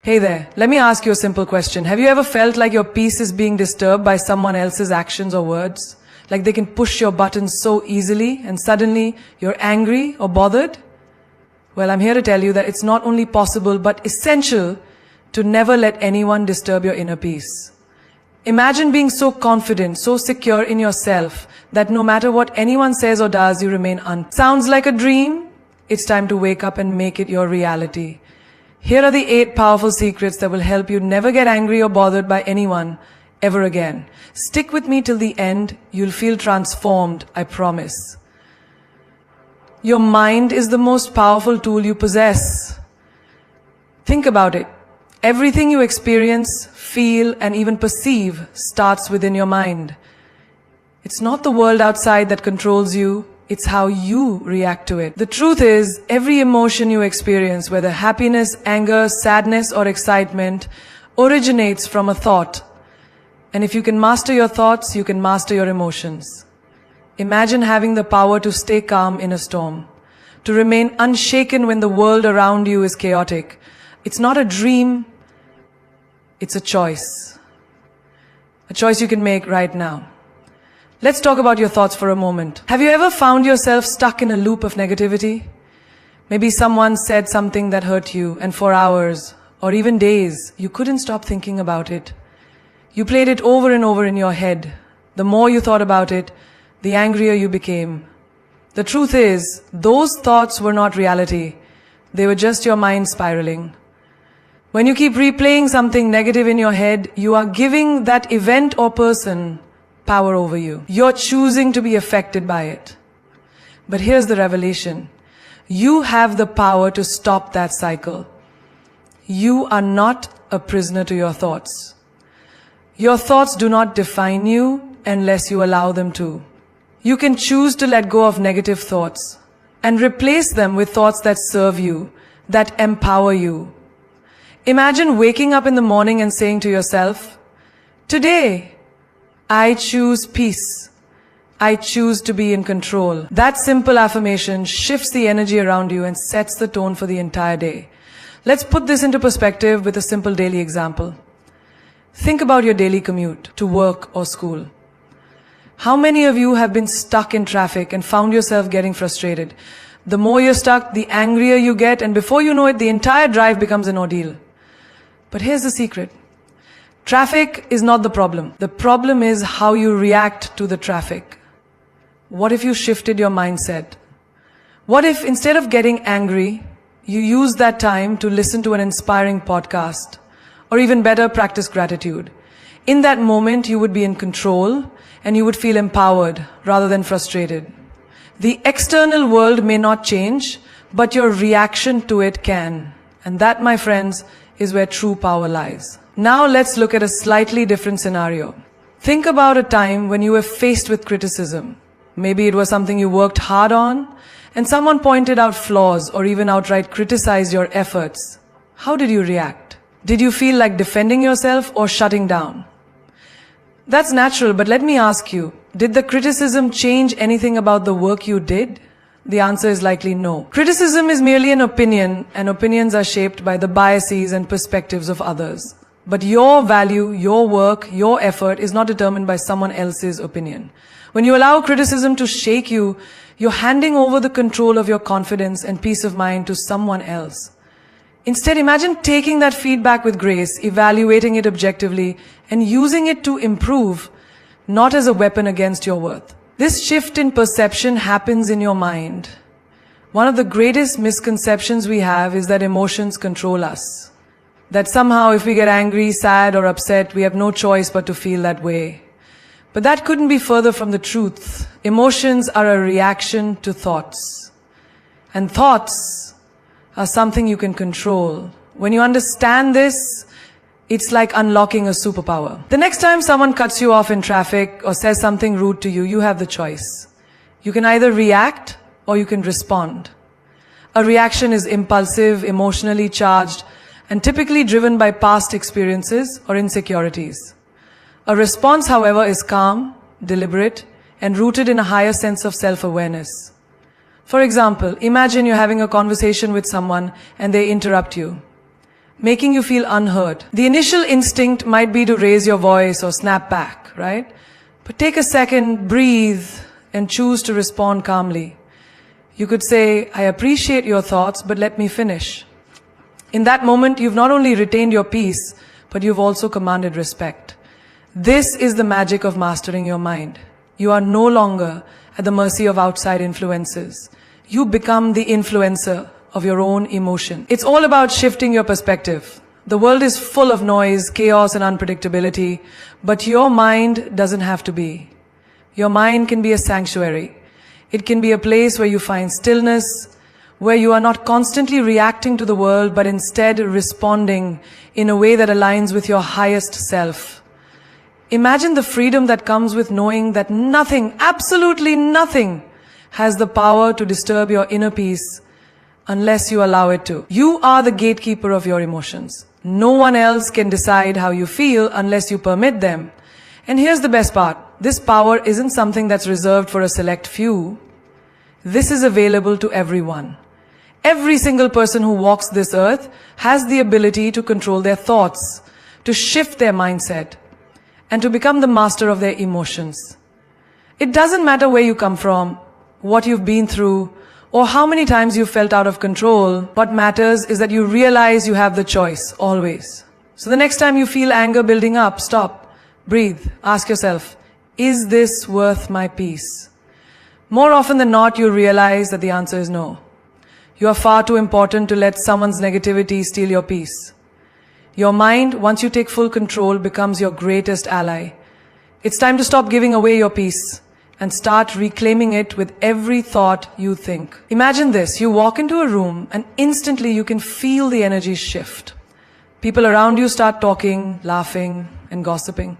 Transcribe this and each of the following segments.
Hey there, let me ask you a simple question. Have you ever felt like your peace is being disturbed by someone else's actions or words? Like they can push your buttons so easily and suddenly you're angry or bothered? Well, I'm here to tell you that it's not only possible but essential to never let anyone disturb your inner peace. Imagine being so confident, so secure in yourself that no matter what anyone says or does, you remain Sounds like a dream? It's time to wake up and make it your reality. Here are the 8 powerful secrets that will help you never get angry or bothered by anyone ever again. Stick with me till the end. You'll feel transformed, I promise. Your mind is the most powerful tool you possess. Think about it. Everything you experience, feel, and even perceive starts within your mind. It's not the world outside that controls you. It's how you react to it. The truth is, every emotion you experience, whether happiness, anger, sadness, or excitement, originates from a thought. And if you can master your thoughts, you can master your emotions. Imagine having the power to stay calm in a storm, to remain unshaken when the world around you is chaotic. It's not a dream, it's a choice. A choice you can make right now. Let's talk about your thoughts for a moment. Have you ever found yourself stuck in a loop of negativity? Maybe someone said something that hurt you, and for hours, or even days, you couldn't stop thinking about it. You played it over and over in your head. The more you thought about it, the angrier you became. The truth is, those thoughts were not reality. They were just your mind spiraling. When you keep replaying something negative in your head, you are giving that event or person power over you. You're choosing to be affected by it. But here's the revelation. You have the power to stop that cycle. You are not a prisoner to your thoughts. Your thoughts do not define you unless you allow them to. You can choose to let go of negative thoughts and replace them with thoughts that serve you, that empower you. Imagine waking up in the morning and saying to yourself, "Today, I choose peace. I choose to be in control." That simple affirmation shifts the energy around you and sets the tone for the entire day. Let's put this into perspective with a simple daily example. Think about your daily commute to work or school. How many of you have been stuck in traffic and found yourself getting frustrated? The more you're stuck, the angrier you get, and before you know it, the entire drive becomes an ordeal. But here's the secret. Traffic is not the problem. The problem is how you react to the traffic. What if you shifted your mindset? What if instead of getting angry, you use that time to listen to an inspiring podcast, or even better, practice gratitude? In that moment, you would be in control and you would feel empowered rather than frustrated. The external world may not change, but your reaction to it can. And that, my friends, is where true power lies. Now let's look at a slightly different scenario. Think about a time when you were faced with criticism. Maybe it was something you worked hard on, and someone pointed out flaws or even outright criticized your efforts. How did you react? Did you feel like defending yourself or shutting down? That's natural, but let me ask you, did the criticism change anything about the work you did? The answer is likely no. Criticism is merely an opinion, and opinions are shaped by the biases and perspectives of others. But your value, your work, your effort is not determined by someone else's opinion. When you allow criticism to shake you, you're handing over the control of your confidence and peace of mind to someone else. Instead, imagine taking that feedback with grace, evaluating it objectively, and using it to improve, not as a weapon against your worth. This shift in perception happens in your mind. One of the greatest misconceptions we have is that emotions control us. That somehow if we get angry, sad, or upset, we have no choice but to feel that way. But that couldn't be further from the truth. Emotions are a reaction to thoughts. And thoughts are something you can control. When you understand this, it's like unlocking a superpower. The next time someone cuts you off in traffic or says something rude to you, you have the choice. You can either react or you can respond. A reaction is impulsive, emotionally charged, and typically driven by past experiences or insecurities. A response, however, is calm, deliberate, and rooted in a higher sense of self-awareness. For example, imagine you're having a conversation with someone and they interrupt you. making you feel unheard. The initial instinct might be to raise your voice or snap back, right? But take a second, breathe, and choose to respond calmly. You could say, I appreciate your thoughts, but let me finish. In that moment, you've not only retained your peace, but you've also commanded respect. This is the magic of mastering your mind. You are no longer at the mercy of outside influences. You become the influencer of your own emotion. It's all about shifting your perspective. The world is full of noise, chaos, and unpredictability, but your mind doesn't have to be. Your mind can be a sanctuary. It can be a place where you find stillness, where you are not constantly reacting to the world, but instead responding in a way that aligns with your highest self. Imagine the freedom that comes with knowing that nothing, absolutely nothing, has the power to disturb your inner peace unless you allow it to. You are the gatekeeper of your emotions. No one else can decide how you feel unless you permit them. And here's the best part. This power isn't something that's reserved for a select few. This is available to everyone. Every single person who walks this earth has the ability to control their thoughts, to shift their mindset, and to become the master of their emotions. It doesn't matter where you come from, what you've been through, or how many times you've felt out of control. What matters is that you realize you have the choice, always. So the next time you feel anger building up, stop, breathe, ask yourself, is this worth my peace? More often than not, you realize that the answer is no. You are far too important to let someone's negativity steal your peace. Your mind, once you take full control, becomes your greatest ally. It's time to stop giving away your peace and start reclaiming it with every thought you think. Imagine this, you walk into a room and instantly you can feel the energy shift. People around you start talking, laughing, and gossiping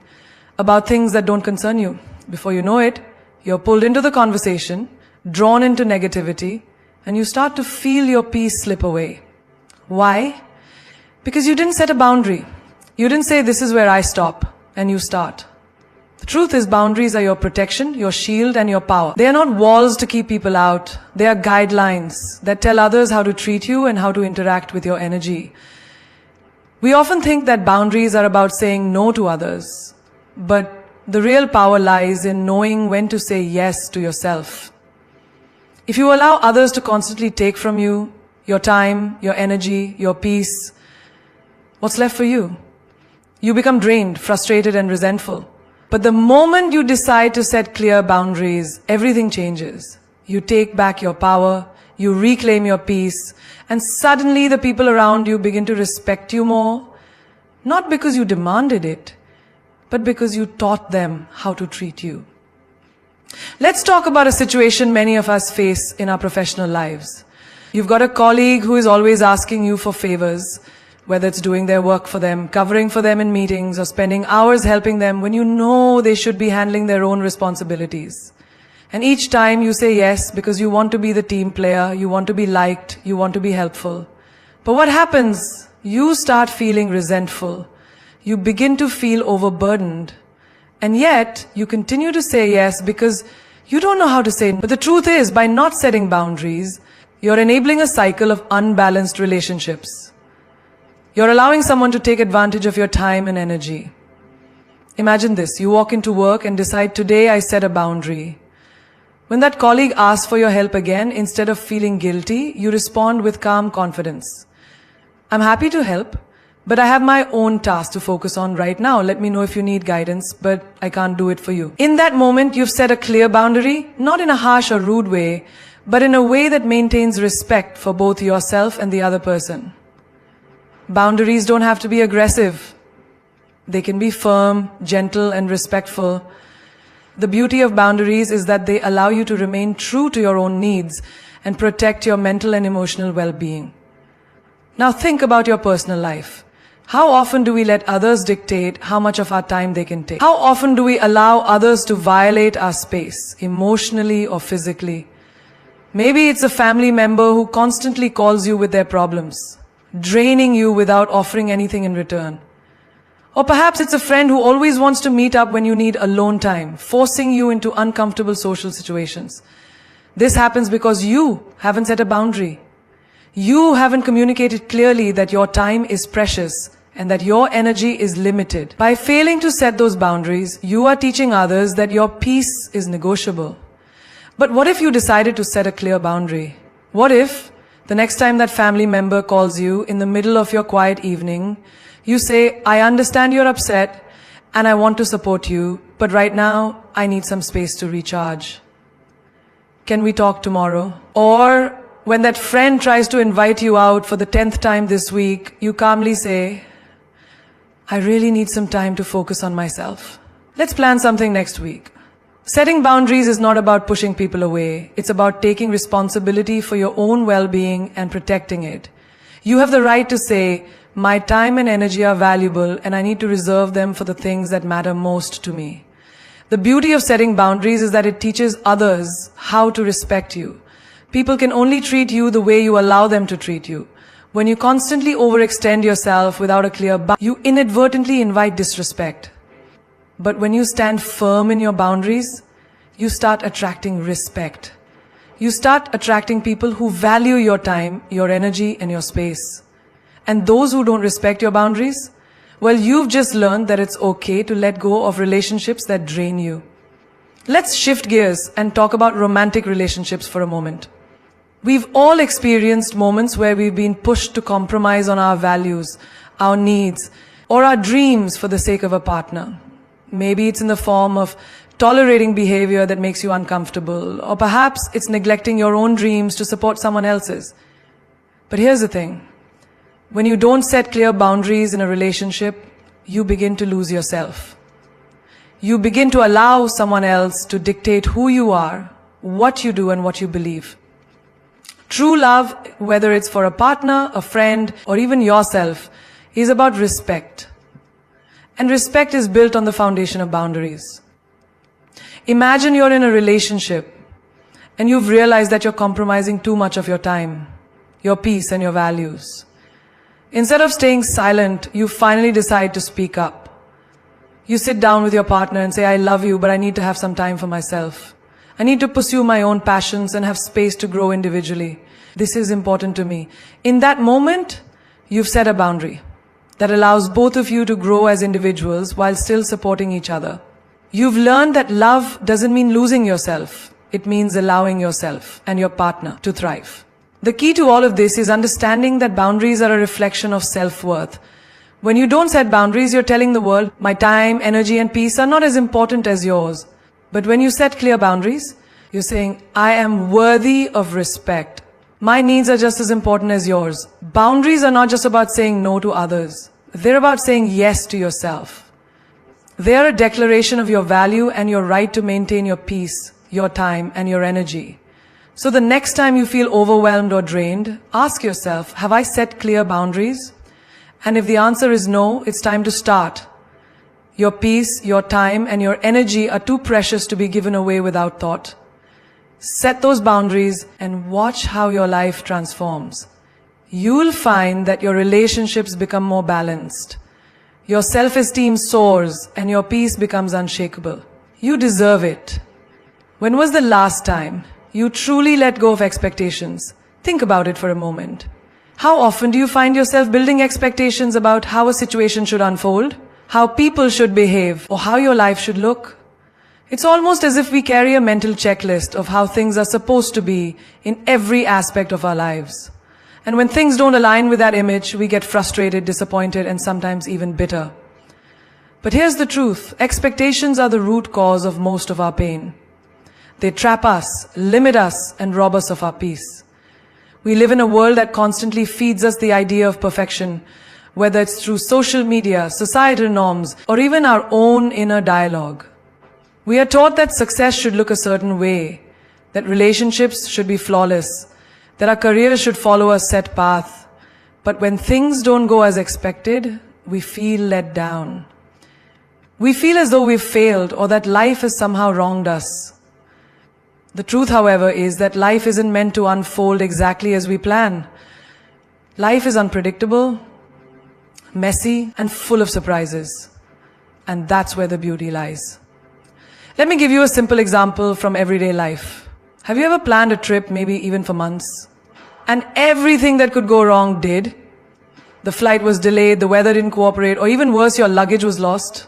about things that don't concern you. Before you know it, you're pulled into the conversation, drawn into negativity, and you start to feel your peace slip away. Why? Because you didn't set a boundary. You didn't say, this is where I stop, and you start. The truth is, boundaries are your protection, your shield, and your power. They are not walls to keep people out. They are guidelines that tell others how to treat you and how to interact with your energy. We often think that boundaries are about saying no to others, but the real power lies in knowing when to say yes to yourself. If you allow others to constantly take from you, your time, your energy, your peace, what's left for you? You become drained, frustrated, and resentful. But the moment you decide to set clear boundaries, everything changes. You take back your power, you reclaim your peace, and suddenly the people around you begin to respect you more, not because you demanded it, but because you taught them how to treat you. Let's talk about a situation many of us face in our professional lives. You've got a colleague who is always asking you for favors, whether it's doing their work for them, covering for them in meetings, or spending hours helping them when you know they should be handling their own responsibilities. And each time you say yes because you want to be the team player, you want to be liked, you want to be helpful. But what happens? You start feeling resentful. You begin to feel overburdened. And yet, you continue to say yes because you don't know how to say no. But the truth is, by not setting boundaries, you're enabling a cycle of unbalanced relationships. You're allowing someone to take advantage of your time and energy. Imagine this, you walk into work and decide, today I set a boundary. When that colleague asks for your help again, instead of feeling guilty, you respond with calm confidence. I'm happy to help, but I have my own task to focus on right now. Let me know if you need guidance, but I can't do it for you. In that moment, you've set a clear boundary, not in a harsh or rude way, but in a way that maintains respect for both yourself and the other person. Boundaries don't have to be aggressive. They can be firm, gentle, and respectful. The beauty of boundaries is that they allow you to remain true to your own needs and protect your mental and emotional well-being. Now think about your personal life. How often do we let others dictate how much of our time they can take? How often do we allow others to violate our space, emotionally or physically? Maybe it's a family member who constantly calls you with their problems, draining you without offering anything in return. Or perhaps it's a friend who always wants to meet up when you need alone time, forcing you into uncomfortable social situations. This happens because you haven't set a boundary. You haven't communicated clearly that your time is precious and that your energy is limited. By failing to set those boundaries, you are teaching others that your peace is negotiable. But what if you decided to set a clear boundary? What if the next time that family member calls you in the middle of your quiet evening, you say, I understand you're upset and I want to support you, but right now I need some space to recharge. Can we talk tomorrow? Or when that friend tries to invite you out for the 10th time this week, you calmly say, I really need some time to focus on myself. Let's plan something next week. Setting boundaries is not about pushing people away. It's about taking responsibility for your own well-being and protecting it. You have the right to say, my time and energy are valuable and I need to reserve them for the things that matter most to me. The beauty of setting boundaries is that it teaches others how to respect you. People can only treat you the way you allow them to treat you. When you constantly overextend yourself without a clear boundary, you inadvertently invite disrespect. But when you stand firm in your boundaries, you start attracting respect. You start attracting people who value your time, your energy, and your space. And those who don't respect your boundaries, well, you've just learned that it's okay to let go of relationships that drain you. Let's shift gears and talk about romantic relationships for a moment. We've all experienced moments where we've been pushed to compromise on our values, our needs, or our dreams for the sake of a partner. Maybe it's in the form of tolerating behavior that makes you uncomfortable, or perhaps it's neglecting your own dreams to support someone else's. But here's the thing. When you don't set clear boundaries in a relationship, you begin to lose yourself. You begin to allow someone else to dictate who you are, what you do, and what you believe. True love, whether it's for a partner, a friend, or even yourself, is about respect. And respect is built on the foundation of boundaries. Imagine you're in a relationship and you've realized that you're compromising too much of your time, your peace, and your values. Instead of staying silent, you finally decide to speak up. You sit down with your partner and say, I love you, but I need to have some time for myself. I need to pursue my own passions and have space to grow individually. This is important to me. In that moment, you've set a boundary that allows both of you to grow as individuals while still supporting each other. You've learned that love doesn't mean losing yourself. It means allowing yourself and your partner to thrive. The key to all of this is understanding that boundaries are a reflection of self-worth. When you don't set boundaries, you're telling the world, my time, energy, and peace are not as important as yours. But when you set clear boundaries, you're saying, I am worthy of respect. My needs are just as important as yours. Boundaries are not just about saying no to others. They're about saying yes to yourself. They are a declaration of your value and your right to maintain your peace, your time, and your energy. So the next time you feel overwhelmed or drained, ask yourself, have I set clear boundaries? And if the answer is no, it's time to start. Your peace, your time, and your energy are too precious to be given away without thought. Set those boundaries and watch how your life transforms. You'll find that your relationships become more balanced. Your self-esteem soars and your peace becomes unshakable. You deserve it. When was the last time you truly let go of expectations? Think about it for a moment. How often do you find yourself building expectations about how a situation should unfold, how people should behave, or how your life should look? It's almost as if we carry a mental checklist of how things are supposed to be in every aspect of our lives. And when things don't align with that image, we get frustrated, disappointed, and sometimes even bitter. But here's the truth. Expectations are the root cause of most of our pain. They trap us, limit us, and rob us of our peace. We live in a world that constantly feeds us the idea of perfection, whether it's through social media, societal norms, or even our own inner dialogue. We are taught that success should look a certain way, that relationships should be flawless, that our careers should follow a set path. But when things don't go as expected, we feel let down. We feel as though we've failed or that life has somehow wronged us. The truth, however, is that life isn't meant to unfold exactly as we plan. Life is unpredictable, messy, and full of surprises. And that's where the beauty lies. Let me give you a simple example from everyday life. Have you ever planned a trip, maybe even for months? and everything that could go wrong did. The flight was delayed, the weather didn't cooperate, or even worse, your luggage was lost.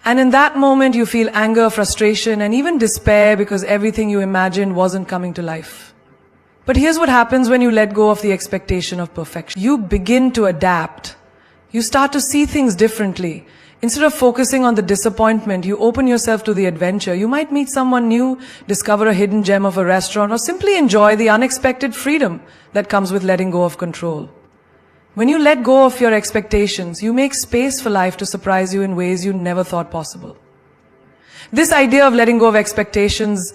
And in that moment, you feel anger, frustration, and even despair because everything you imagined wasn't coming to life. But here's what happens when you let go of the expectation of perfection. You begin to adapt. You start to see things differently. Instead of focusing on the disappointment, you open yourself to the adventure. You might meet someone new, discover a hidden gem of a restaurant, or simply enjoy the unexpected freedom that comes with letting go of control. When you let go of your expectations, you make space for life to surprise you in ways you never thought possible. This idea of letting go of expectations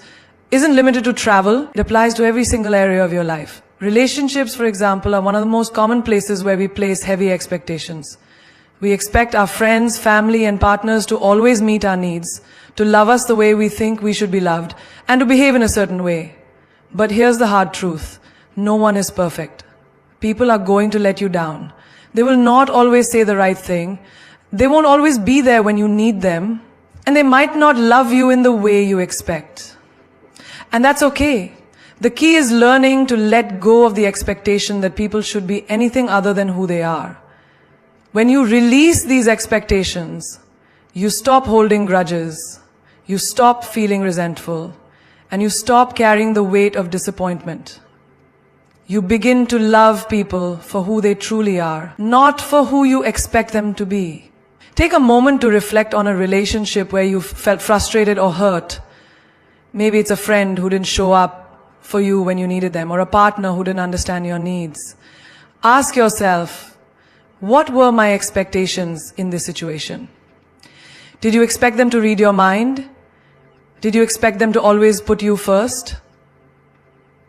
isn't limited to travel. It applies to every single area of your life. Relationships, for example, are one of the most common places where we place heavy expectations. We expect our friends, family, and partners to always meet our needs, to love us the way we think we should be loved, and to behave in a certain way. But here's the hard truth. No one is perfect. People are going to let you down. They will not always say the right thing. They won't always be there when you need them. And they might not love you in the way you expect. And that's okay. The key is learning to let go of the expectation that people should be anything other than who they are. When you release these expectations, you stop holding grudges, you stop feeling resentful, and you stop carrying the weight of disappointment. You begin to love people for who they truly are, not for who you expect them to be. Take a moment to reflect on a relationship where you felt frustrated or hurt. Maybe it's a friend who didn't show up for you when you needed them, or a partner who didn't understand your needs. Ask yourself, what were my expectations in this situation? Did you expect them to read your mind? Did you expect them to always put you first?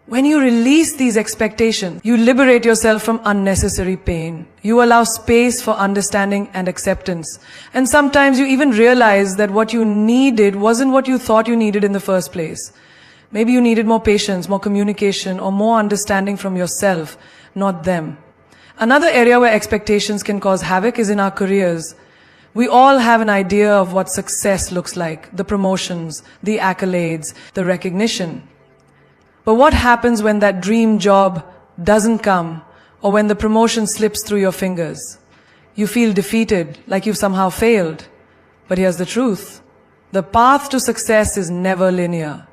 When you release these expectations, you liberate yourself from unnecessary pain. You allow space for understanding and acceptance. And sometimes you even realize that what you needed wasn't what you thought you needed in the first place. Maybe you needed more patience, more communication, or more understanding from yourself, not them. Another area where expectations can cause havoc is in our careers. We all have an idea of what success looks like, the promotions, the accolades, the recognition. But what happens when that dream job doesn't come, or when the promotion slips through your fingers? You feel defeated, like you've somehow failed. But here's the truth. The path to success is never linear.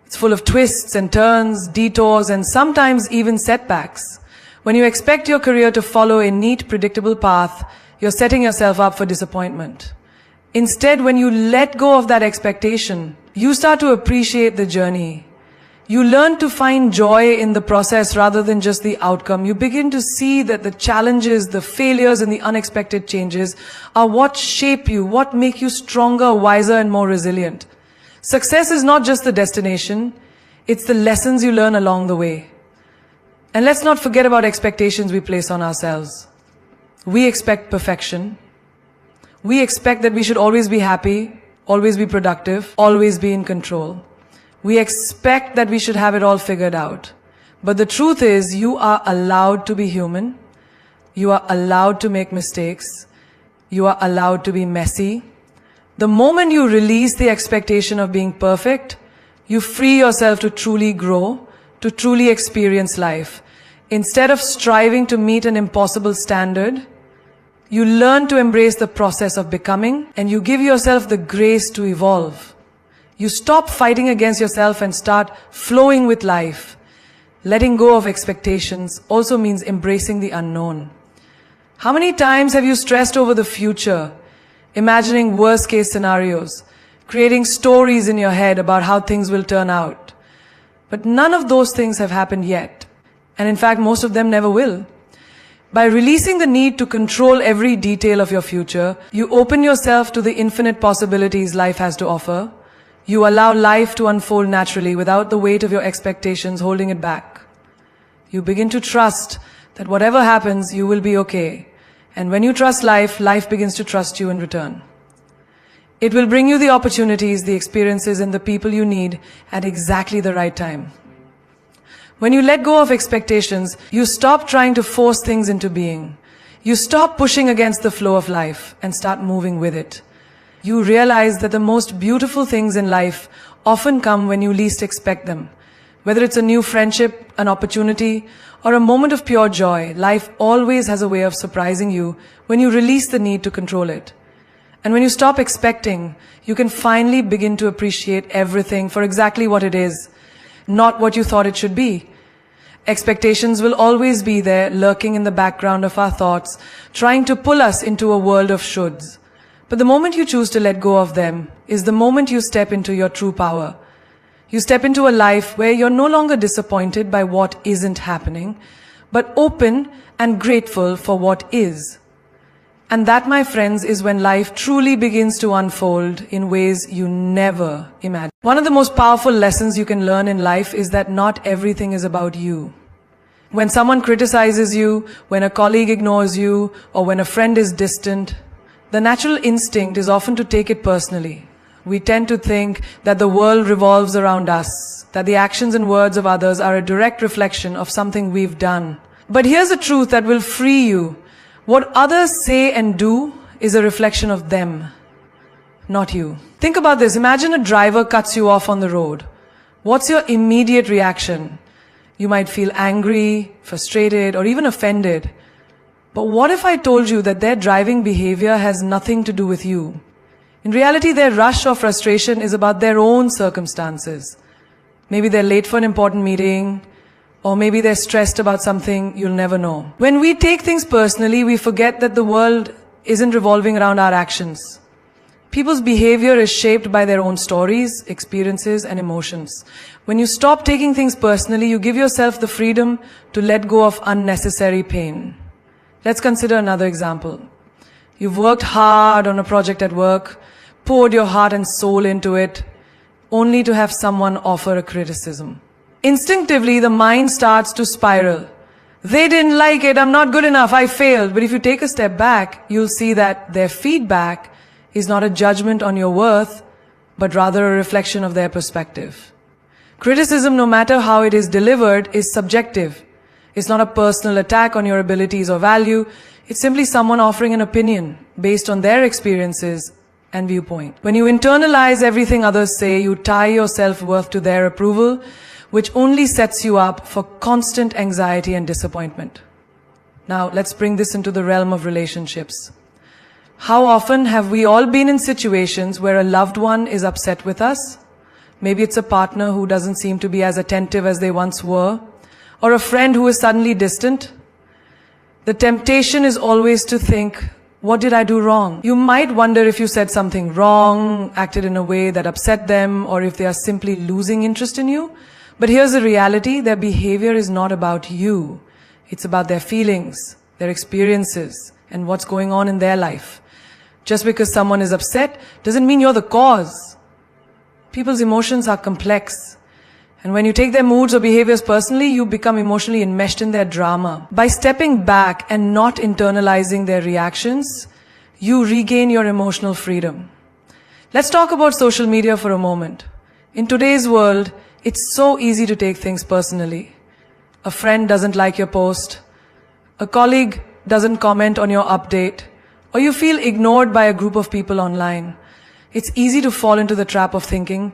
It's full of twists and turns, detours, and sometimes even setbacks. When you expect your career to follow a neat, predictable path, you're setting yourself up for disappointment. Instead, when you let go of that expectation, you start to appreciate the journey. You learn to find joy in the process rather than just the outcome. You begin to see that the challenges, the failures, and the unexpected changes are what shape you, what make you stronger, wiser, and more resilient. Success is not just the destination, it's the lessons you learn along the way. And let's not forget about expectations we place on ourselves. We expect perfection. We expect that we should always be happy, always be productive, always be in control. We expect that we should have it all figured out. But the truth is, you are allowed to be human. You are allowed to make mistakes. You are allowed to be messy. The moment you release the expectation of being perfect, you free yourself to truly grow, to truly experience life. Instead of striving to meet an impossible standard, you learn to embrace the process of becoming, and you give yourself the grace to evolve. You stop fighting against yourself and start flowing with life. Letting go of expectations also means embracing the unknown. How many times have you stressed over the future, imagining worst-case scenarios, creating stories in your head about how things will turn out? But none of those things have happened yet. And in fact, most of them never will. By releasing the need to control every detail of your future, you open yourself to the infinite possibilities life has to offer. You allow life to unfold naturally without the weight of your expectations holding it back. You begin to trust that whatever happens, you will be okay. And when you trust life, life begins to trust you in return. It will bring you the opportunities, the experiences, and the people you need at exactly the right time. When you let go of expectations, you stop trying to force things into being. You stop pushing against the flow of life and start moving with it. You realize that the most beautiful things in life often come when you least expect them. Whether it's a new friendship, an opportunity, or a moment of pure joy, life always has a way of surprising you when you release the need to control it. And when you stop expecting, you can finally begin to appreciate everything for exactly what it is, not what you thought it should be. Expectations will always be there, lurking in the background of our thoughts, trying to pull us into a world of shoulds. But the moment you choose to let go of them is the moment you step into your true power. You step into a life where you're no longer disappointed by what isn't happening, but open and grateful for what is. And that, my friends, is when life truly begins to unfold in ways you never imagined. One of the most powerful lessons you can learn in life is that not everything is about you. When someone criticizes you, when a colleague ignores you, or when a friend is distant, the natural instinct is often to take it personally. We tend to think that the world revolves around us, that the actions and words of others are a direct reflection of something we've done. But here's the truth that will free you. What others say and do is a reflection of them, not you. Think about this. Imagine a driver cuts you off on the road. What's your immediate reaction? You might feel angry, frustrated, or even offended. But what if I told you that their driving behavior has nothing to do with you? In reality, their rush or frustration is about their own circumstances. Maybe they're late for an important meeting, or maybe they're stressed about something you'll never know. When we take things personally, we forget that the world isn't revolving around our actions. People's behavior is shaped by their own stories, experiences, and emotions. When you stop taking things personally, you give yourself the freedom to let go of unnecessary pain. Let's consider another example. You've worked hard on a project at work, poured your heart and soul into it, only to have someone offer a criticism. Instinctively, the mind starts to spiral. They didn't like it, I'm not good enough, I failed. But if you take a step back, you'll see that their feedback is not a judgment on your worth, but rather a reflection of their perspective. Criticism, no matter how it is delivered, is subjective. It's not a personal attack on your abilities or value. It's simply someone offering an opinion based on their experiences and viewpoint. When you internalize everything others say, you tie your self-worth to their approval, which only sets you up for constant anxiety and disappointment. Now, let's bring this into the realm of relationships. How often have we all been in situations where a loved one is upset with us? Maybe it's a partner who doesn't seem to be as attentive as they once were, or a friend who is suddenly distant. The temptation is always to think, what did I do wrong? You might wonder if you said something wrong, acted in a way that upset them, or if they are simply losing interest in you. But here's the reality, their behavior is not about you. It's about their feelings, their experiences, and what's going on in their life. Just because someone is upset doesn't mean you're the cause. People's emotions are complex. And when you take their moods or behaviors personally, you become emotionally enmeshed in their drama. By stepping back and not internalizing their reactions, you regain your emotional freedom. Let's talk about social media for a moment. In today's world, it's so easy to take things personally. A friend doesn't like your post, a colleague doesn't comment on your update, or you feel ignored by a group of people online. It's easy to fall into the trap of thinking,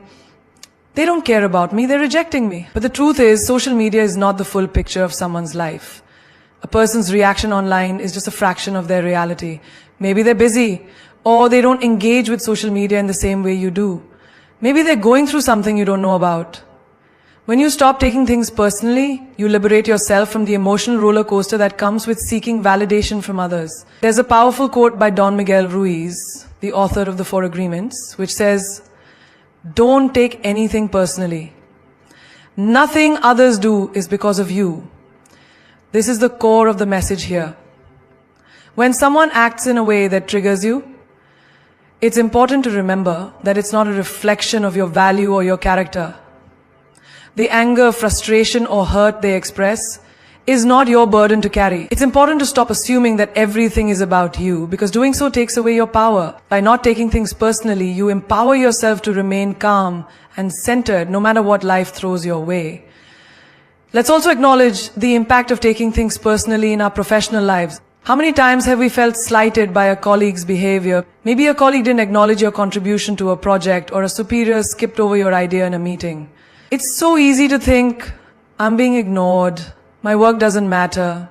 they don't care about me, they're rejecting me. But the truth is, social media is not the full picture of someone's life. A person's reaction online is just a fraction of their reality. Maybe they're busy, or they don't engage with social media in the same way you do. Maybe they're going through something you don't know about. When you stop taking things personally, you liberate yourself from the emotional roller coaster that comes with seeking validation from others. There's a powerful quote by Don Miguel Ruiz, the author of the 4 Agreements, which says, "Don't take anything personally. Nothing others do is because of you." This is the core of the message here. When someone acts in a way that triggers you, it's important to remember that it's not a reflection of your value or your character. The anger, frustration, or hurt they express is not your burden to carry. It's important to stop assuming that everything is about you, because doing so takes away your power. By not taking things personally, you empower yourself to remain calm and centered no matter what life throws your way. Let's also acknowledge the impact of taking things personally in our professional lives. How many times have we felt slighted by a colleague's behavior? Maybe a colleague didn't acknowledge your contribution to a project, or a superior skipped over your idea in a meeting. It's so easy to think, I'm being ignored, My work doesn't matter.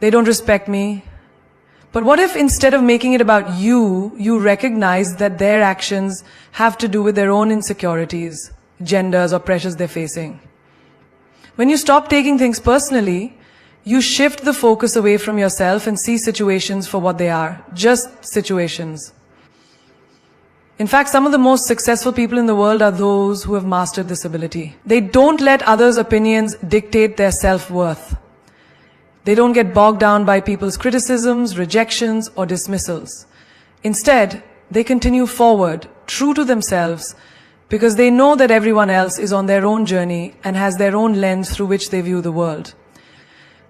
They don't respect me. But what if instead of making it about you, you recognize that their actions have to do with their own insecurities, genders, or pressures they're facing? When you stop taking things personally, you shift the focus away from yourself and see situations for what they are, just situations. In fact, some of the most successful people in the world are those who have mastered this ability. They don't let others' opinions dictate their self-worth. They don't get bogged down by people's criticisms, rejections, or dismissals. Instead, they continue forward, true to themselves, because they know that everyone else is on their own journey and has their own lens through which they view the world.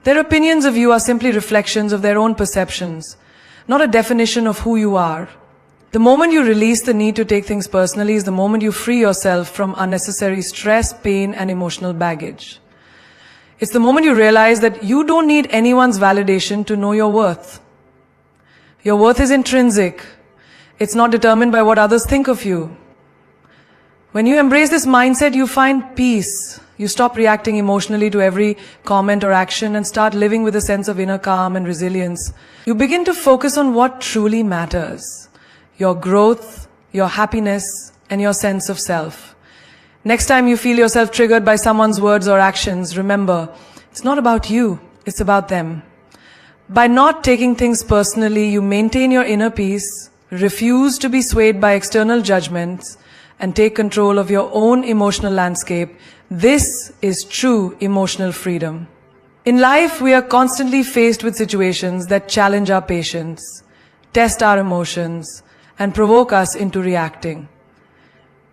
Their opinions of you are simply reflections of their own perceptions, not a definition of who you are. The moment you release the need to take things personally is the moment you free yourself from unnecessary stress, pain, and emotional baggage. It's the moment you realize that you don't need anyone's validation to know your worth. Your worth is intrinsic. It's not determined by what others think of you. When you embrace this mindset, you find peace. You stop reacting emotionally to every comment or action and start living with a sense of inner calm and resilience. You begin to focus on what truly matters: your growth, your happiness, and your sense of self. Next time you feel yourself triggered by someone's words or actions, remember, it's not about you, it's about them. By not taking things personally, you maintain your inner peace, refuse to be swayed by external judgments, and take control of your own emotional landscape. This is true emotional freedom. In life, we are constantly faced with situations that challenge our patience, test our emotions, and provoke us into reacting.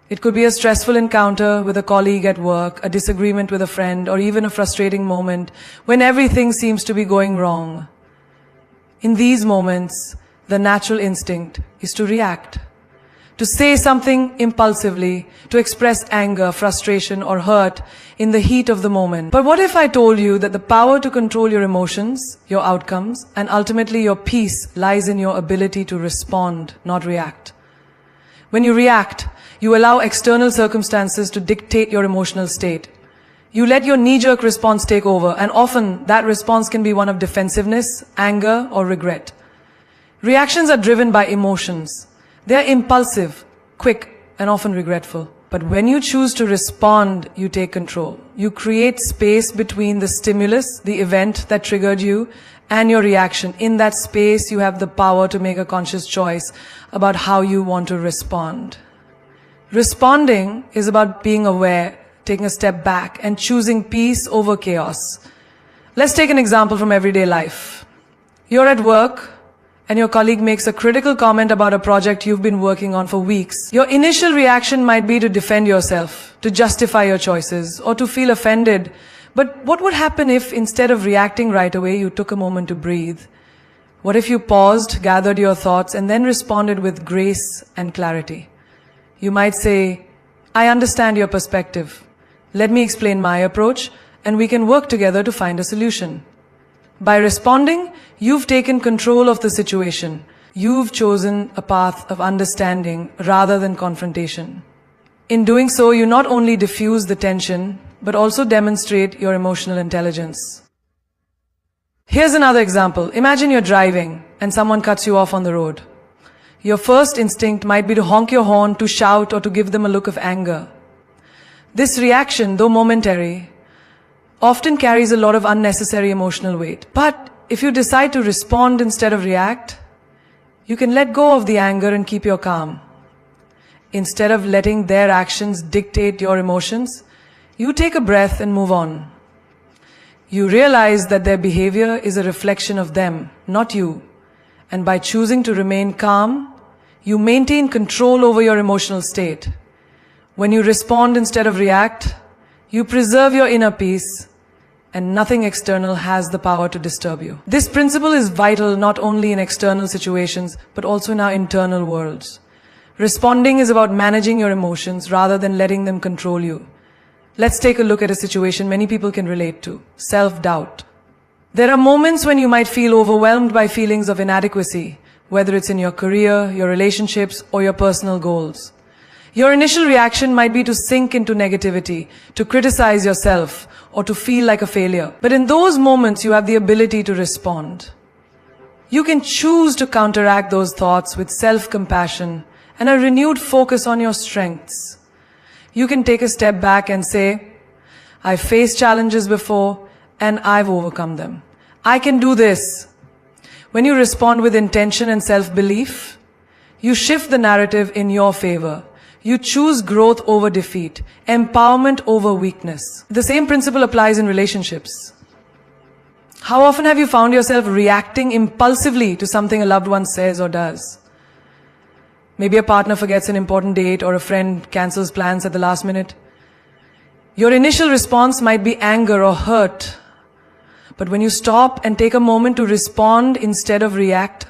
It could be a stressful encounter with a colleague at work, a disagreement with a friend, or even a frustrating moment when everything seems to be going wrong. In these moments, the natural instinct is to react, to say something impulsively, to express anger, frustration, or hurt in the heat of the moment. But what if I told you that the power to control your emotions, your outcomes, and ultimately your peace lies in your ability to respond, not react? When you react, you allow external circumstances to dictate your emotional state. You let your knee-jerk response take over, and often that response can be one of defensiveness, anger, or regret. Reactions are driven by emotions. They are impulsive, quick, and often regretful. But when you choose to respond, you take control. You create space between the stimulus, the event that triggered you, and your reaction. In that space, you have the power to make a conscious choice about how you want to respond. Responding is about being aware, taking a step back, and choosing peace over chaos. Let's take an example from everyday life. You're at work, and your colleague makes a critical comment about a project you've been working on for weeks. Your initial reaction might be to defend yourself, to justify your choices, or to feel offended. But what would happen if, instead of reacting right away, you took a moment to breathe? What if you paused, gathered your thoughts, and then responded with grace and clarity? You might say, I understand your perspective. Let me explain my approach, and we can work together to find a solution. By responding, you've taken control of the situation. You've chosen a path of understanding rather than confrontation. In doing so, you not only diffuse the tension, but also demonstrate your emotional intelligence. Here's another example. Imagine you're driving and someone cuts you off on the road. Your first instinct might be to honk your horn, to shout, or to give them a look of anger. This reaction, though momentary, often carries a lot of unnecessary emotional weight. But if you decide to respond instead of react, you can let go of the anger and keep your calm. Instead of letting their actions dictate your emotions, you take a breath and move on. You realize that their behavior is a reflection of them, not you. And by choosing to remain calm, you maintain control over your emotional state. When you respond instead of react, you preserve your inner peace, and nothing external has the power to disturb you. This principle is vital not only in external situations, but also in our internal worlds. Responding is about managing your emotions rather than letting them control you. Let's take a look at a situation many people can relate to: self-doubt. There are moments when you might feel overwhelmed by feelings of inadequacy, whether it's in your career, your relationships, or your personal goals. Your initial reaction might be to sink into negativity, to criticize yourself, or to feel like a failure. But in those moments, you have the ability to respond. You can choose to counteract those thoughts with self-compassion and a renewed focus on your strengths. You can take a step back and say, I've faced challenges before and I've overcome them. I can do this. When you respond with intention and self-belief, you shift the narrative in your favor. You choose growth over defeat, empowerment over weakness. The same principle applies in relationships. How often have you found yourself reacting impulsively to something a loved one says or does? Maybe a partner forgets an important date or a friend cancels plans at the last minute. Your initial response might be anger or hurt. But when you stop and take a moment to respond instead of react,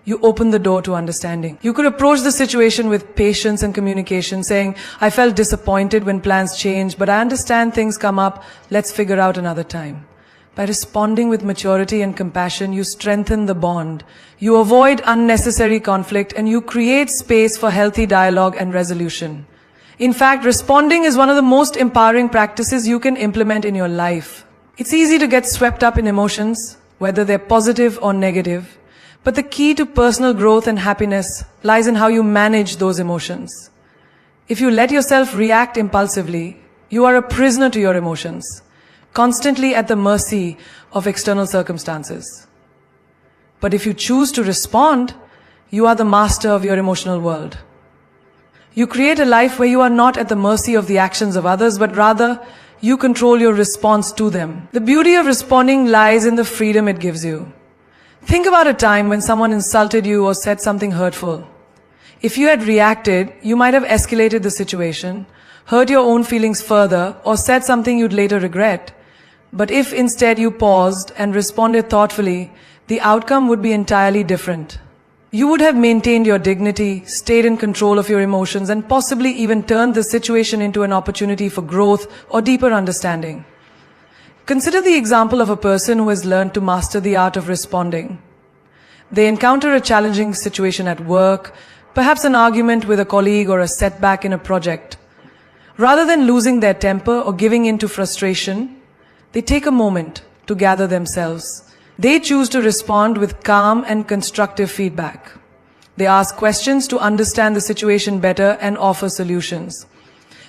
you open the door to understanding. You could approach the situation with patience and communication, saying, I felt disappointed when plans changed, but I understand things come up. Let's figure out another time. By responding with maturity and compassion, you strengthen the bond. You avoid unnecessary conflict and you create space for healthy dialogue and resolution. In fact, responding is one of the most empowering practices you can implement in your life. It's easy to get swept up in emotions, whether they're positive or negative. But the key to personal growth and happiness lies in how you manage those emotions. If you let yourself react impulsively, you are a prisoner to your emotions, constantly at the mercy of external circumstances. But if you choose to respond, you are the master of your emotional world. You create a life where you are not at the mercy of the actions of others, but rather you control your response to them. The beauty of responding lies in the freedom it gives you. Think about a time when someone insulted you or said something hurtful. If you had reacted, you might have escalated the situation, hurt your own feelings further, or said something you'd later regret. But if instead you paused and responded thoughtfully, the outcome would be entirely different. You would have maintained your dignity, stayed in control of your emotions, and possibly even turned the situation into an opportunity for growth or deeper understanding. Consider the example of a person who has learned to master the art of responding. They encounter a challenging situation at work, perhaps an argument with a colleague or a setback in a project. Rather than losing their temper or giving in to frustration, they take a moment to gather themselves. They choose to respond with calm and constructive feedback. They ask questions to understand the situation better and offer solutions.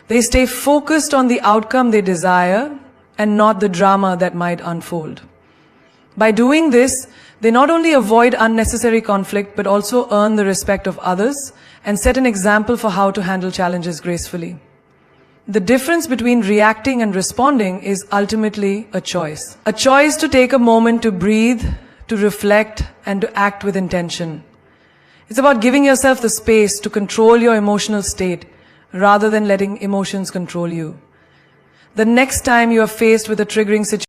They stay focused on the outcome they desire and not the drama that might unfold. By doing this, they not only avoid unnecessary conflict, but also earn the respect of others and set an example for how to handle challenges gracefully. The difference between reacting and responding is ultimately a choice. A choice to take a moment to breathe, to reflect, and to act with intention. It's about giving yourself the space to control your emotional state rather than letting emotions control you. The next time you are faced with a triggering situation,